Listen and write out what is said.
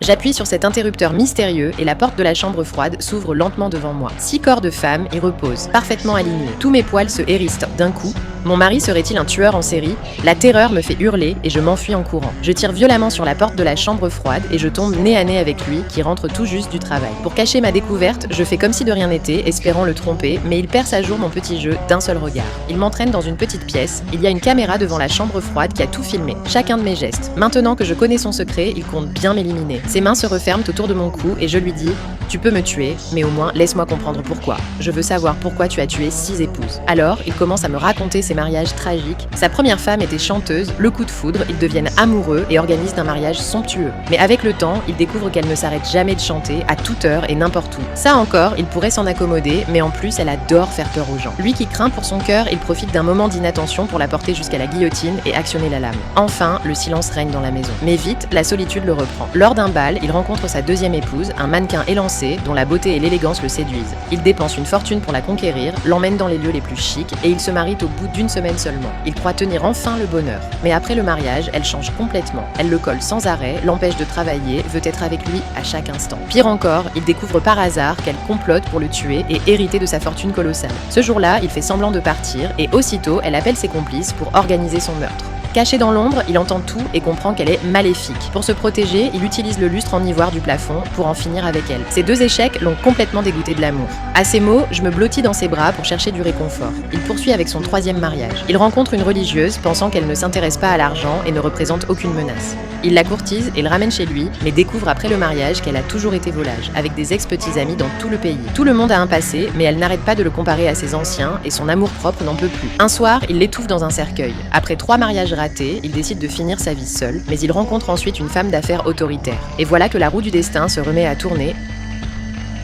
J'appuie sur cet interrupteur mystérieux et la porte de la chambre froide s'ouvre lentement devant moi. 6 corps de femmes y reposent, parfaitement alignés. Tous mes poils se hérissent d'un coup. Mon mari serait-il un tueur en série? La terreur me fait hurler et je m'enfuis en courant. Je tire violemment sur la porte de la chambre froide et je tombe nez à nez avec lui qui rentre tout juste du travail. Pour cacher ma découverte, je fais comme si de rien n'était, espérant le tromper, mais il perce à jour mon petit jeu d'un seul regard. Il m'entraîne dans une petite pièce, il y a une caméra devant la chambre froide qui a tout filmé, chacun de mes gestes. Maintenant que je connais son secret, il compte bien m'éliminer. Ses mains se referment autour de mon cou et je lui dis « Tu peux me tuer, mais au moins laisse-moi comprendre pourquoi. Je veux savoir pourquoi tu as tué 6 épouses. » Alors, il commence à me raconter ses mariages tragiques. Sa première femme était chanteuse, le coup de foudre, ils deviennent amoureux et organisent un mariage somptueux. Mais avec le temps, il découvre qu'elle ne s'arrête jamais de chanter, à toute heure et n'importe où. Ça encore, il pourrait s'en accommoder, mais en plus, elle adore faire peur aux gens. Lui qui craint pour son cœur, il profite d'un moment d'inattention pour la porter jusqu'à la guillotine et actionner la lame. Enfin, le silence règne dans la maison. Mais vite, la solitude le reprend. Lors d'un bal, il rencontre sa deuxième épouse, un mannequin élancé, dont la beauté et l'élégance le séduisent. Il dépense une fortune pour la conquérir, l'emmène dans les lieux les plus chics et ils se marient au bout d'une semaine seulement. Il croit tenir enfin le bonheur. Mais après le mariage, elle change complètement. Elle le colle sans arrêt, l'empêche de travailler, veut être avec lui à chaque instant. Pire encore, il découvre par hasard qu'elle complote pour le tuer et hériter de sa fortune colossale. Ce jour-là, il fait semblant de partir et aussitôt, elle appelle ses complices pour organiser son meurtre. Caché dans l'ombre, il entend tout et comprend qu'elle est maléfique. Pour se protéger, il utilise le lustre en ivoire du plafond pour en finir avec elle. Ces 2 échecs l'ont complètement dégoûté de l'amour. À ces mots, je me blottis dans ses bras pour chercher du réconfort. Il poursuit avec son 3e mariage. Il rencontre une religieuse pensant qu'elle ne s'intéresse pas à l'argent et ne représente aucune menace. Il la courtise et le ramène chez lui, mais découvre après le mariage qu'elle a toujours été volage, avec des ex-petits amis dans tout le pays. Tout le monde a un passé, mais elle n'arrête pas de le comparer à ses anciens et son amour-propre n'en peut plus. Un soir, il l'étouffe dans un cercueil. Après 3 mariages raté, il décide de finir sa vie seul, mais il rencontre ensuite une femme d'affaires autoritaire. Et voilà que la roue du destin se remet à tourner